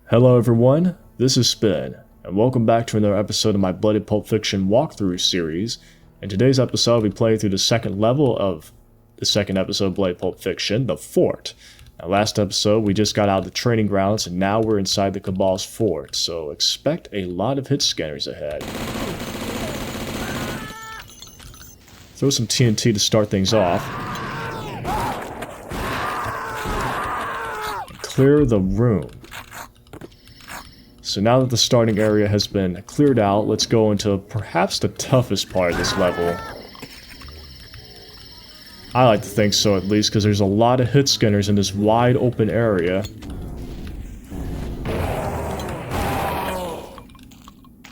Hello everyone, this is Spin, and welcome back to another episode of my Bloody Pulp Fiction walkthrough series. In today's episode, I'll be playing through the second level of the second episode of Bloody Pulp Fiction, the Fort. Now, last episode, we just got out of the training grounds, and now we're inside the Cabal's fort, so expect a lot of hit scanners ahead. Throw some TNT to start things off. Clear the room. So now that the starting area has been cleared out, let's go into perhaps the toughest part of this level. I like to think so, at least, because there's a lot of hit scanners in this wide open area.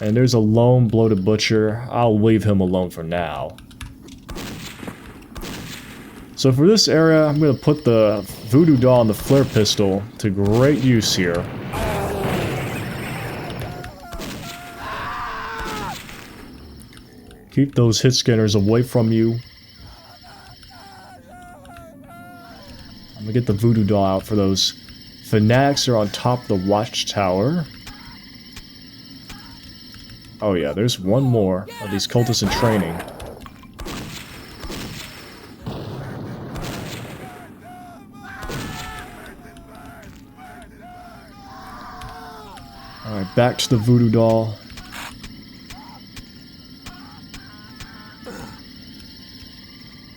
And there's a lone bloated butcher. I'll leave him alone for now. So for this area, I'm going to put the voodoo doll and the flare pistol to great use here. Keep those hit scanners away from you. I'm going to get the voodoo doll out for those fanatics that are on top of the watchtower. Oh yeah, there's one more of these cultists in training. Alright, back to the voodoo doll.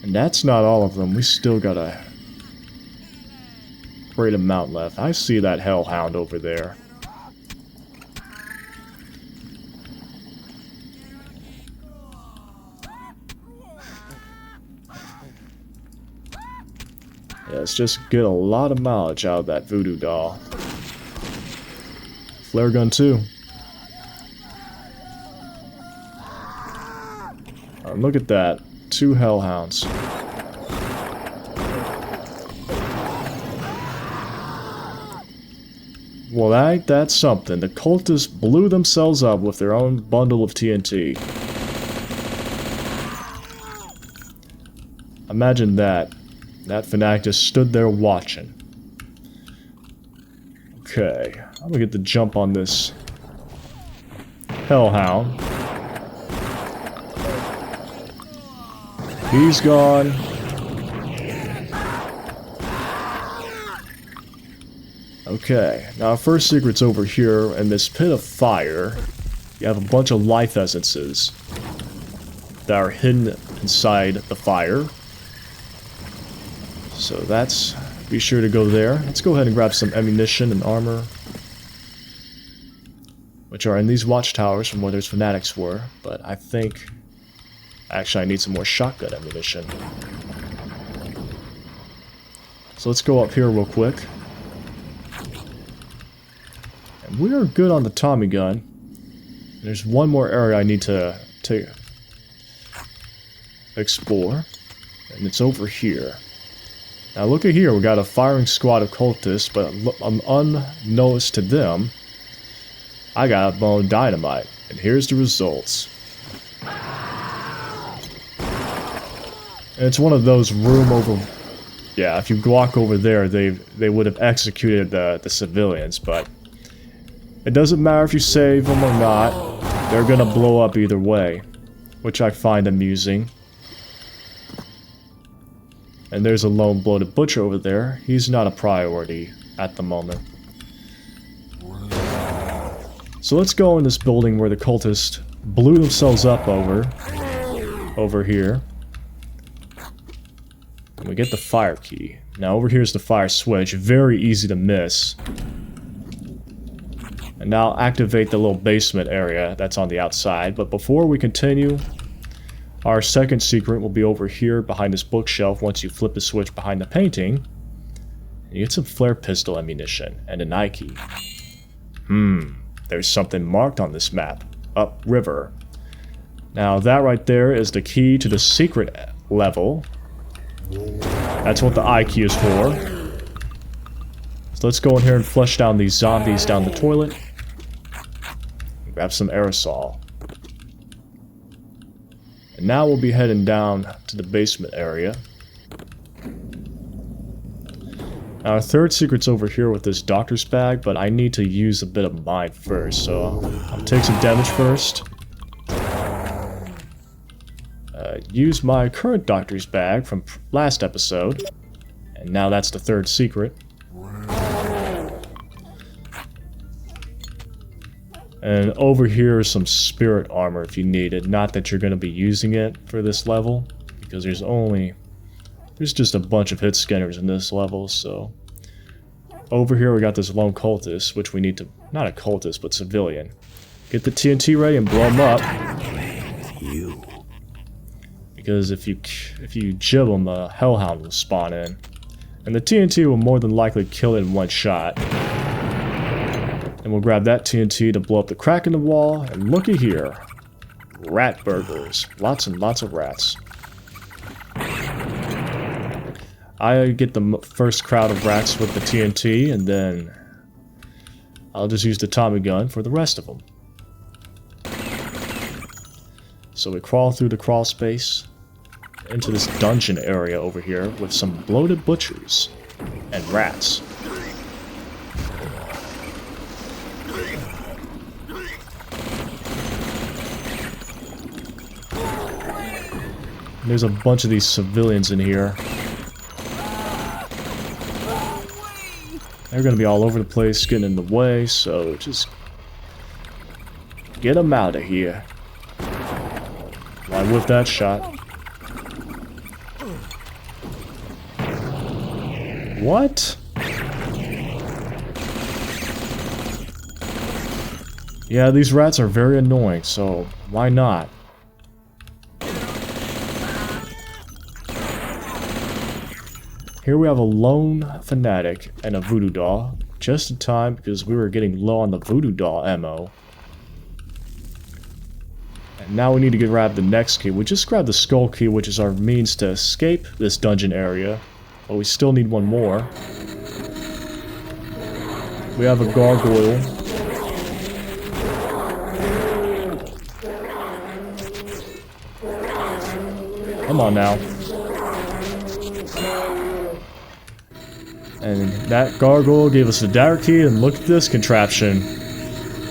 And that's not all of them. We still got a great amount left. I see that hellhound over there. Yeah, let's just get a lot of mileage out of that voodoo doll. Flare gun too. Look at that. 2 hellhounds. Well, that's something. The cultists blew themselves up with their own bundle of TNT. Imagine that. That fanatic just stood there watching. Okay, I'm gonna get the jump on this hellhound. He's gone. Okay, now our first secret's over here in this pit of fire. You have a bunch of life essences that are hidden inside the fire. So that's... be sure to go there. Let's go ahead and grab some ammunition and armor, which are in these watchtowers from where those fanatics were, but I think... actually, I need some more shotgun ammunition. So let's go up here real quick. And we are good on the Tommy gun. There's one more area I need to explore. And it's over here. Now look at here, we got a firing squad of cultists, but unnoticed to them, I got a bone dynamite. And here's the results. And it's one of those room over... yeah, if you walk over there, they would have executed the civilians, but... it doesn't matter if you save them or not, they're gonna blow up either way. Which I find amusing. And there's a lone bloated butcher over there. He's not a priority at the moment. So let's go in this building where the cultists blew themselves up over here. And we get the fire key. Now over here's the fire switch, very easy to miss. And now activate the little basement area that's on the outside. But before we continue, our second secret will be over here behind this bookshelf once you flip the switch behind the painting. You get some flare pistol ammunition and an eye key. There's something marked on this map. Upriver. Now that right there is the key to the secret level. That's what the eye key is for. So let's go in here and flush down these zombies down the toilet. Grab some aerosol. And now we'll be heading down to the basement area. Our third secret's over here with this doctor's bag, but I need to use a bit of mine first, so I'll take some damage first. Use my current doctor's bag from last episode, and now that's the third secret. And over here is some spirit armor if you need it. Not that you're going to be using it for this level, because there's just a bunch of hit scanners in this level, so... Over here we got this lone cultist, which we need to... Not a cultist, but civilian. Get the TNT ready and blow him up. Because if you jib him, a hellhound will spawn in. And the TNT will more than likely kill it in one shot. And we'll grab that TNT to blow up the crack in the wall, and looky here. Rat burgers. Lots and lots of rats. I get the first crowd of rats with the TNT, and then I'll just use the Tommy gun for the rest of them. So we crawl through the crawl space into this dungeon area over here with some bloated butchers and rats. There's a bunch of these civilians in here. They're gonna be all over the place, getting in the way, so just get them out of here. Why whip that shot? What? Yeah, these rats are very annoying, so why not? Here we have a lone fanatic and a voodoo doll, just in time because we were getting low on the voodoo doll ammo. And now we need to grab the next key. We just grabbed the skull key, which is our means to escape this dungeon area, but we still need one more. We have a gargoyle. Come on now. And that gargoyle gave us the dagger key, and look at this contraption.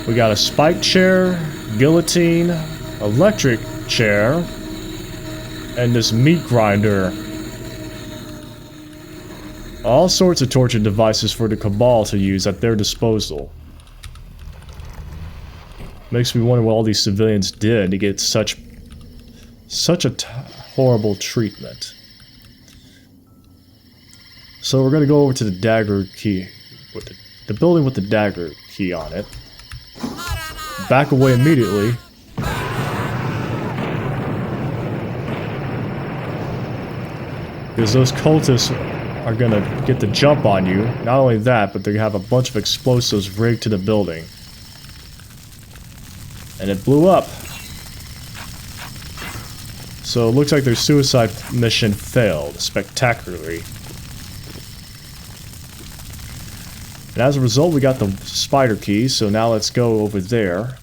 We got a spike chair, guillotine, electric chair, and this meat grinder. All sorts of torture devices for the Cabal to use at their disposal. Makes me wonder what all these civilians did to get such horrible treatment. So we're gonna go over to the dagger key, with the building with the dagger key on it. Back away immediately. Because those cultists are gonna get the jump on you. Not only that, but they have a bunch of explosives rigged to the building. And it blew up. So it looks like their suicide mission failed spectacularly. And as a result, we got the spider key, so now let's go over there.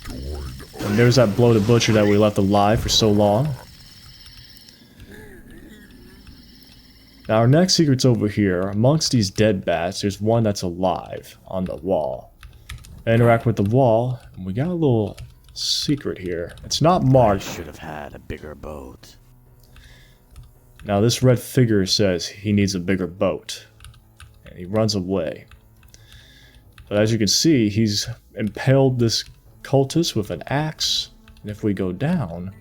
And there's that bloated butcher that we left alive for so long. Now our next secret's over here. Amongst these dead bats, there's one that's alive on the wall. I interact with the wall, and we got a little secret here. It's not marked. I should have had a bigger boat. Now this red figure says he needs a bigger boat. And he runs away. But as you can see, he's impaled this cultist with an axe. And if we go down,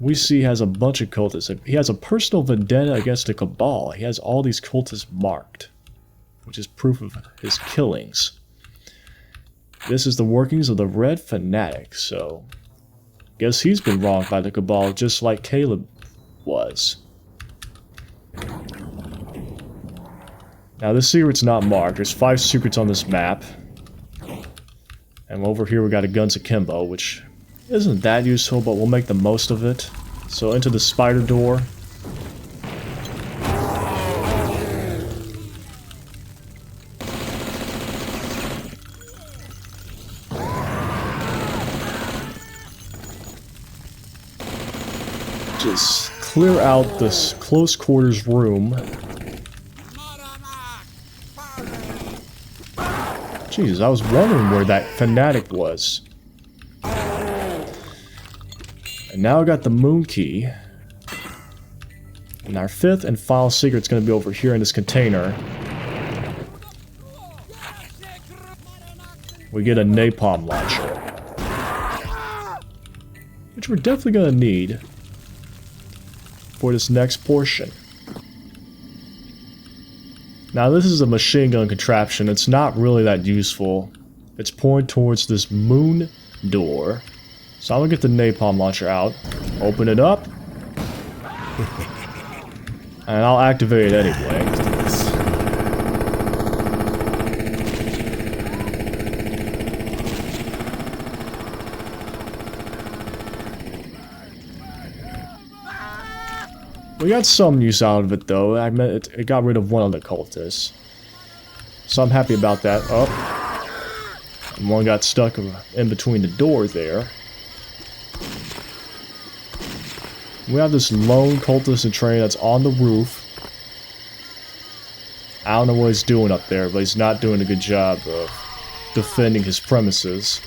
we see he has a bunch of cultists. He has a personal vendetta against the Cabal. He has all these cultists marked, which is proof of his killings. This is the workings of the Red Fanatic, so guess he's been wronged by the Cabal just like Caleb was. Now this secret's not marked. There's 5 secrets on this map. And over here we got a Guns Akimbo, which isn't that useful, but we'll make the most of it. So into the spider door. Just clear out this close quarters room. Jesus, I was wondering where that fanatic was. And now I got the moon key. And our fifth and final secret's going to be over here in this container. We get a napalm launcher, which we're definitely going to need for this next portion. Now this is a machine gun contraption. It's not really that useful. It's pointed towards this moon door. So I'm going to get the napalm launcher out, open it up, and I'll activate it anyway. We got some use out of it though. I meant it got rid of one of the cultists. So I'm happy about that. Oh. And one got stuck in between the door there. We have this lone cultist in training that's on the roof. I don't know what he's doing up there, but he's not doing a good job of defending his premises.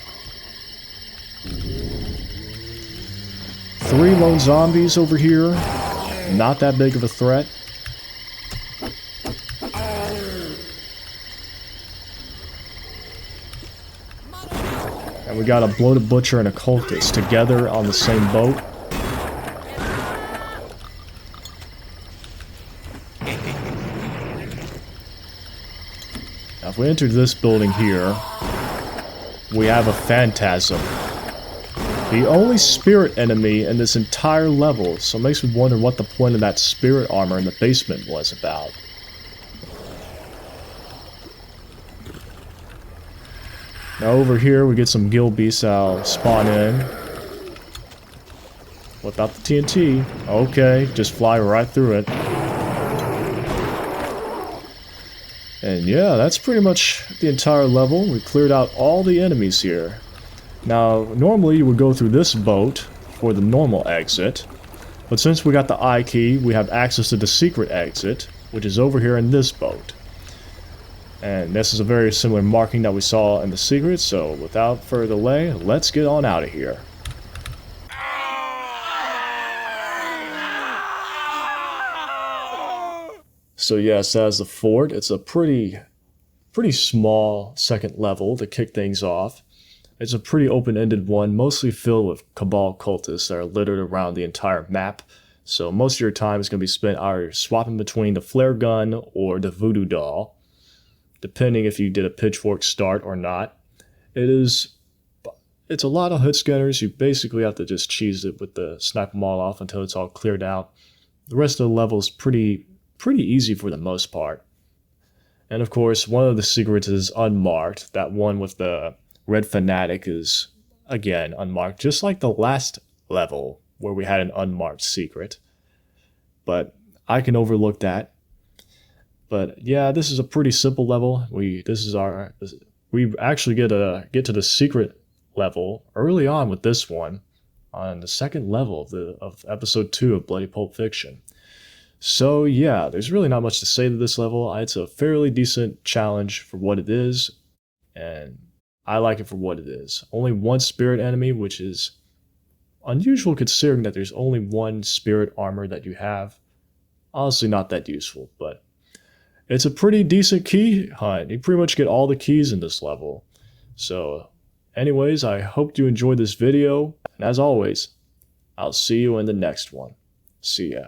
3 lone zombies over here. Not that big of a threat. And we got a bloated butcher and a cultist together on the same boat. Now if we enter this building here, we have a phantasm. The only spirit enemy in this entire level, so it makes me wonder what the point of that spirit armor in the basement was about. Now over here we get some gill beasts that'll spawn in. Without the TNT. Okay, just fly right through it. And yeah, that's pretty much the entire level. We cleared out all the enemies here. Now, normally you would go through this boat for the normal exit, but since we got the I key, we have access to the secret exit, which is over here in this boat. And this is a very similar marking that we saw in the secret, so without further delay, let's get on out of here. So yes, as the fort, it's a pretty small second level to kick things off. It's a pretty open-ended one, mostly filled with Cabal cultists that are littered around the entire map. So most of your time is going to be spent either swapping between the flare gun or the voodoo doll, depending if you did a pitchfork start or not. It's a lot of hood scanners. You basically have to just cheese it with the snipe them all off until it's all cleared out. The rest of the level is pretty easy for the most part. And of course, one of the secrets is Unmarked. That one with the red fanatic is, again, unmarked, just like the last level where we had an unmarked secret. But I can overlook that. But yeah, this is a pretty simple level. We actually get to the secret level early on with this one, on the second level of episode 2 of Bloody Pulp Fiction. So yeah, there's really not much to say to this level. It's a fairly decent challenge for what it is, and I like it for what it is. Only one spirit enemy, which is unusual considering that there's only one spirit armor that you have. Honestly, not that useful, but it's a pretty decent key hunt. You pretty much get all the keys in this level. So anyways, I hope you enjoyed this video, and as always, I'll see you in the next one. See ya.